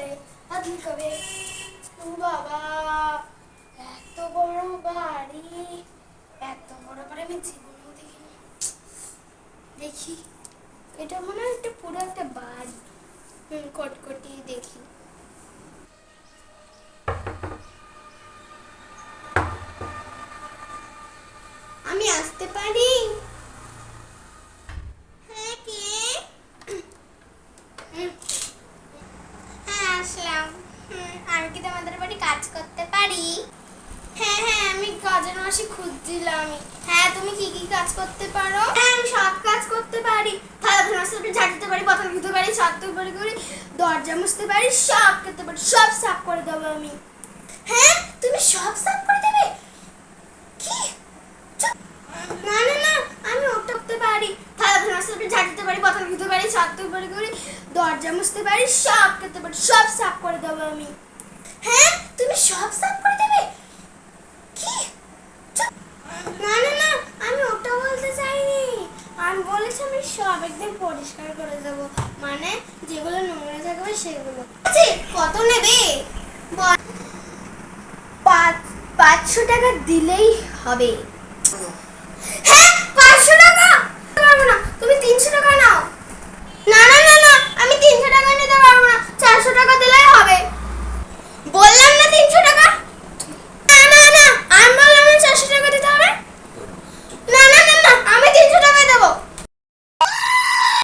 কবে আদমি কবে ও বাবা, এত বড় বাড়ি, এত বড় বাড়ি আমি জীবনেও দেখিনি। দেখি, এটা মনে হয় একটা পুরো একটা বাড়ি। কটকটি দেখি। আমি আসতে পারি? হ্যাঁ, কে? হ্যাঁ, আসলাম। আমি কি তোমাদের বাড়ি কাজ করতে পারি? হ্যাঁ হ্যাঁ, আমি কাজের মাসে খুঁজছিলাম। হ্যাঁ, তুমি কি কি কাজ করতে পারো? হ্যাঁ, আমি সব কাজ করতে পারি। থালা বাসন ঝাড় দিতে পারি, বোতল ধুতে পারি, ছাদ ধুতে পারি, দরজা মুছতে পারি, সব করতে পারি, সব সাফ করে দেবো আমি। হ্যাঁ, তুমি সব সাফ করে দেবে? কি? না না না, আমি ওটা করতে পারি। থালা বাসন ঝাড় দিতে পারি, বোতল ধুতে পারি, ছাদ ধুতে পারি, দরজা মুছতে পারি, সব করতে পারি, সব সাফ করে দেবো আমি। হ্যাঁ, তুমি সব সাফ করে দেবে? কি? না না না, আমি ওটা বলতে চাইনি। আমি বলেছি আমি সব একদম পরিষ্কার করে দেব, মানে যেগুলো নোংরা থাকবে সেগুলো। আচ্ছা, কত নেবে? 500 টাকা দিলেই হবে। হ্যাঁ, 500 টাকা পারবো না, তুমি 300 টাকা নাও। না না